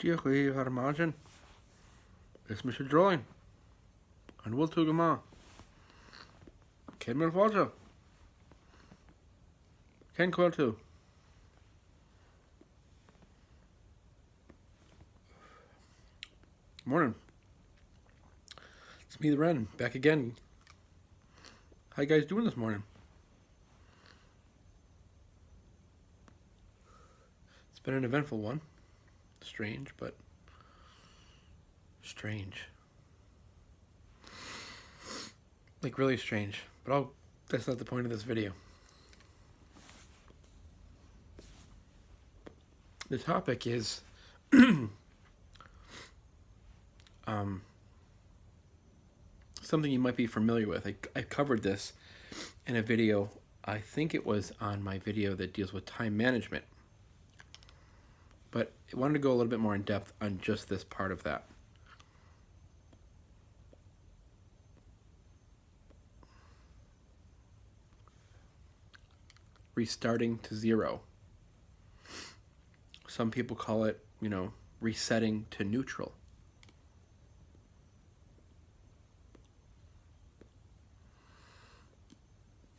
Dia goeie Harmagen. Is Mr. Drawing. And we'll to ma. Ken Melfalta. Ken Quiltu. Morning. It's me, the Wren, back again. How you guys doing this morning? It's been an eventful one. Strange, but strange. Like really strange. But that's not the point of this video. The topic is something you might be familiar with. I covered this in a video. I think it was on my video that deals with time management. But I wanted to go a little bit more in depth on just this part of that. Restarting to zero. Some people call it, resetting to neutral.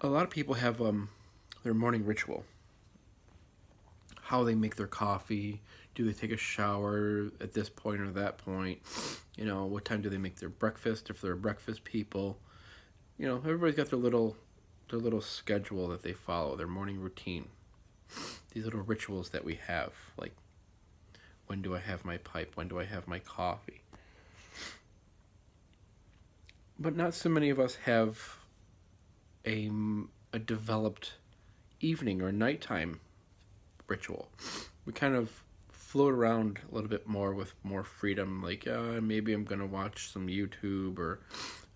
A lot of people have their morning ritual. How they make their coffee, do they take a shower at this point or that point, what time do they make their breakfast if they're breakfast people. Everybody's got their little schedule that they follow, their morning routine. These little rituals that we have, like when do I have my pipe, when do I have my coffee. But not so many of us have a developed evening or nighttime ritual. We kind of float around a little bit more with more freedom, like maybe I'm gonna watch some YouTube, or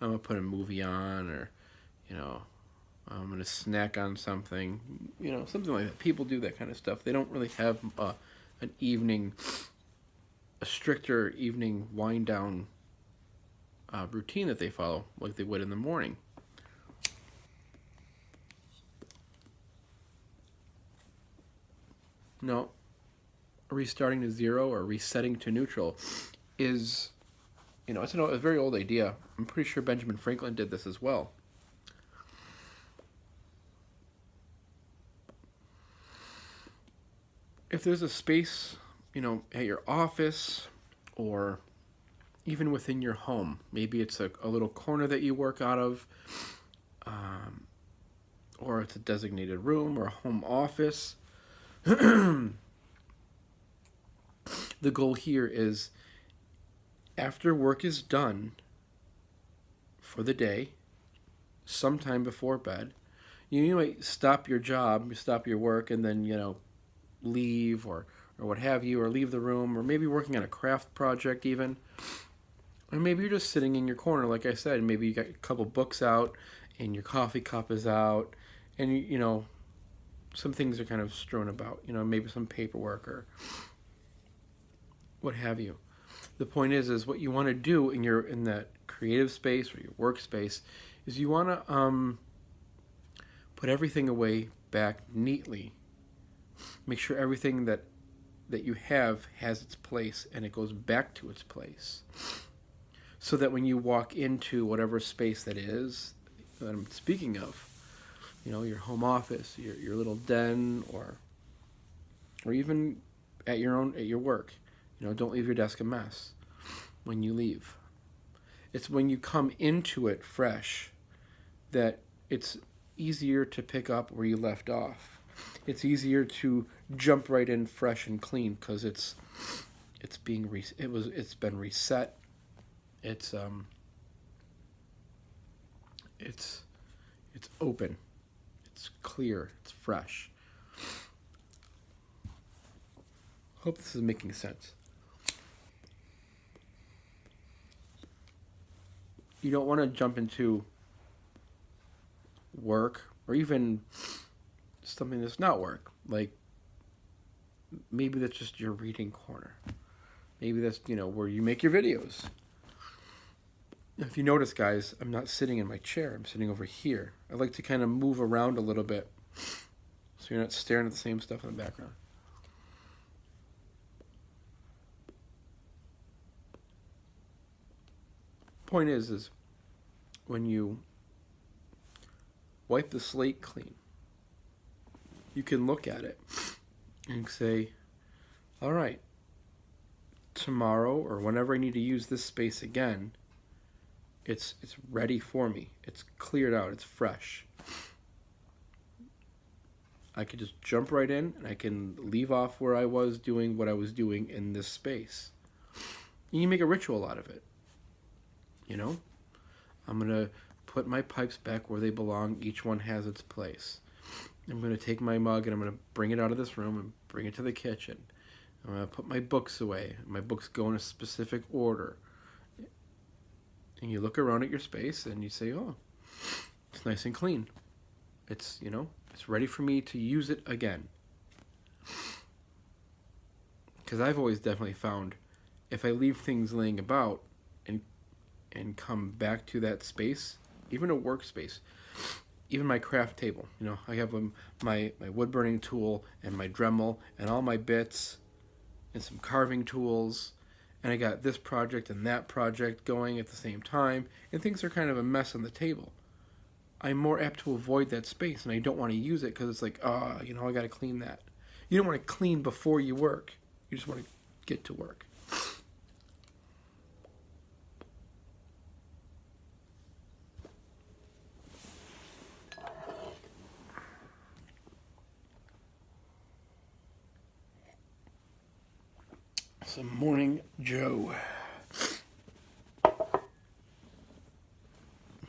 I'm gonna put a movie on, or I'm gonna snack on something, something like that. People do that kind of stuff. They don't really have a stricter evening wind down routine that they follow like they would in the morning. No, restarting to zero or resetting to neutral is, it's a very old idea. I'm pretty sure Benjamin Franklin did this as well. If there's a space, at your office or even within your home, maybe it's a little corner that you work out of, or it's a designated room or a home office. The goal here is, after work is done for the day, sometime before bed, you might stop your job, stop your work, and then, leave or what have you, or leave the room, or maybe working on a craft project even. Or maybe you're just sitting in your corner, like I said, maybe you got a couple books out and your coffee cup is out, and some things are kind of strewn about, maybe some paperwork or what have you. The point is what you want to do in that creative space or your workspace is you want to put everything away back neatly. Make sure everything that you have has its place and it goes back to its place, so that when you walk into whatever space that is that I'm speaking of, your home office, your little den, or even at your work, don't leave your desk a mess when you leave. It's when you come into it fresh that it's easier to pick up where you left off. It's easier to jump right in fresh and clean because it's been reset. It's open. It's clear. It's fresh. Hope this is making sense. You don't want to jump into work or even something that's not work. Like maybe that's just your reading corner. Maybe that's, where you make your videos. If you notice, guys, I'm not sitting in my chair. I'm sitting over here. I like to kind of move around a little bit so you're not staring at the same stuff in the background. Point is when you wipe the slate clean, you can look at it and say, all right, tomorrow or whenever I need to use this space again, it's ready for me. It's cleared out. It's fresh. I could just jump right in and I can leave off where I was doing what I was doing in this space. And you make a ritual out of it. You know? I'm going to put my pipes back where they belong. Each one has its place. I'm going to take my mug and I'm going to bring it out of this room and bring it to the kitchen. I'm going to put my books away. My books go in a specific order. And you look around at your space and you say, oh, it's nice and clean. It's, you know, it's ready for me to use it again. Because I've always definitely found if I leave things laying about and come back to that space, even a workspace, even my craft table, you know, I have my wood burning tool and my Dremel and all my bits and some carving tools, and I got this project and that project going at the same time, and things are kind of a mess on the table. I'm more apt to avoid that space, and I don't want to use it because it's like, you know, I got to clean that. You don't want to clean before you work. You just want to get to work. Some Morning Joe.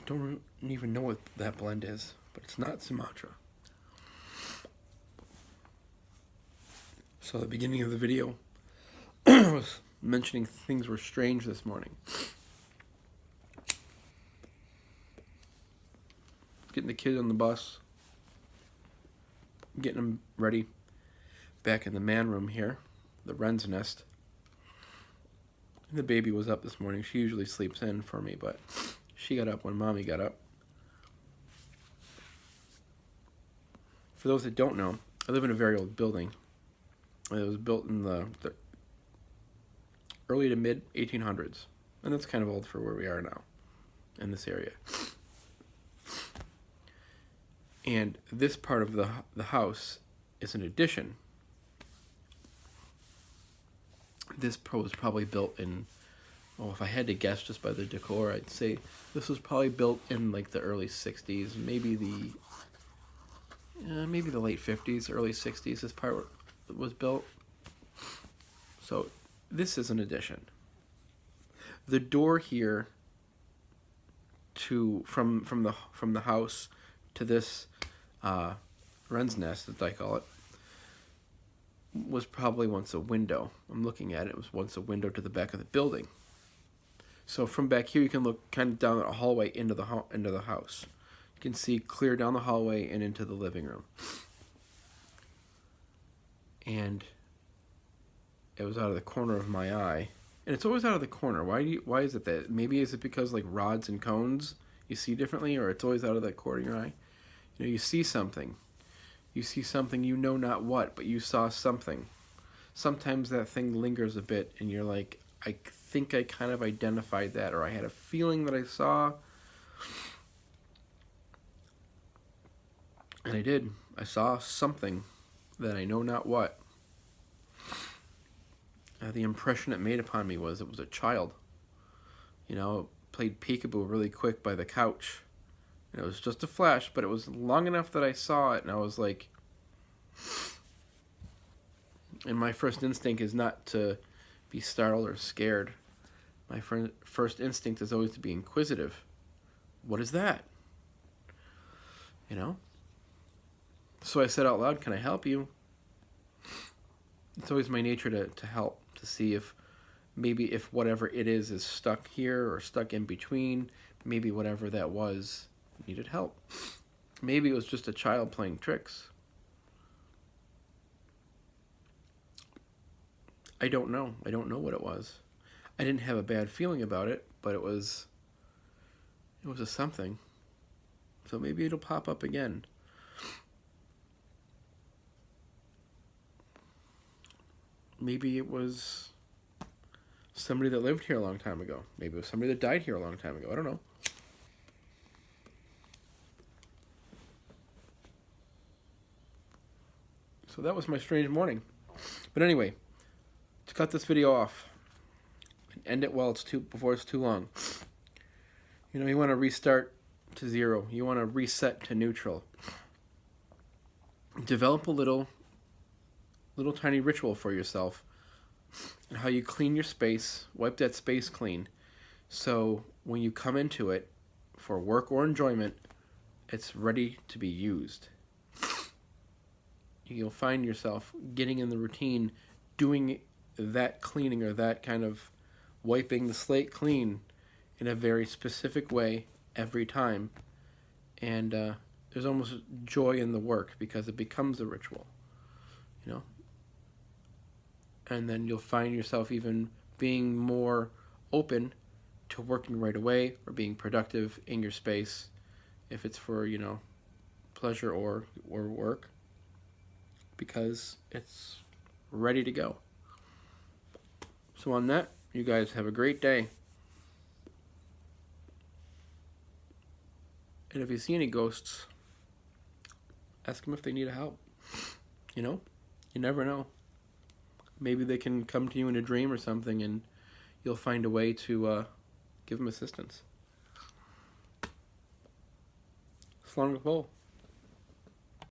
Don't even know what that blend is, but it's not Sumatra. So at the beginning of the video, I was mentioning things were strange this morning. Getting the kid on the bus, getting him ready, back in the man room here, the wren's nest. The baby was up this morning. She usually sleeps in for me, but she got up when Mommy got up. For those that don't know, I live in a very old building. It was built in the early to mid 1800s, and that's kind of old for where we are now in this area. And this part of the house is an addition. This was probably built in, if I had to guess just by the decor, I'd say this was probably built in like the early 60s, maybe the late 50s, early 60s. This part was built. So this is an addition. The door here from the house to this wren's nest, as I call it, was probably once a window. I'm looking at it. It was once a window to the back of the building. So from back here, you can look kind of down a hallway into the house. You can see clear down the hallway and into the living room. And it was out of the corner of my eye. And it's always out of the corner. Why is it that? Maybe is it because like rods and cones you see differently, or it's always out of that corner of your eye? You know, you see something. You see something, you know not what, but you saw something. Sometimes that thing lingers a bit, and you're like, I think I kind of identified that, or I had a feeling that I saw. And I did. I saw something that I know not what. The impression it made upon me was it was a child. You know, played peekaboo really quick by the couch. And it was just a flash, but it was long enough that I saw it, and I was like... And my first instinct is not to be startled or scared. My first instinct is always to be inquisitive. What is that? You know? So I said out loud, can I help you? It's always my nature to help, to see if maybe if whatever it is stuck here or stuck in between, maybe whatever that was needed help. Maybe it was just a child playing tricks. I don't know. I don't know what it was. I didn't have a bad feeling about it, but it was a something. So maybe it'll pop up again. Maybe it was somebody that lived here a long time ago. Maybe it was somebody that died here a long time ago. I don't know. So that was my strange morning. But anyway, to cut this video off and end it while before it's too long. You know, you want to restart to zero. You want to reset to neutral. Develop a little tiny ritual for yourself and how you clean your space, wipe that space clean. So when you come into it for work or enjoyment, it's ready to be used. You'll find yourself getting in the routine, doing that cleaning or that kind of wiping the slate clean in a very specific way every time. And there's almost joy in the work because it becomes a ritual, you know? And then you'll find yourself even being more open to working right away or being productive in your space if it's for, you know, pleasure or work, because it's ready to go. So on that, you guys have a great day. And if you see any ghosts, ask them if they need help. You know, you never know. Maybe they can come to you in a dream or something and you'll find a way to give them assistance. Slung the pole.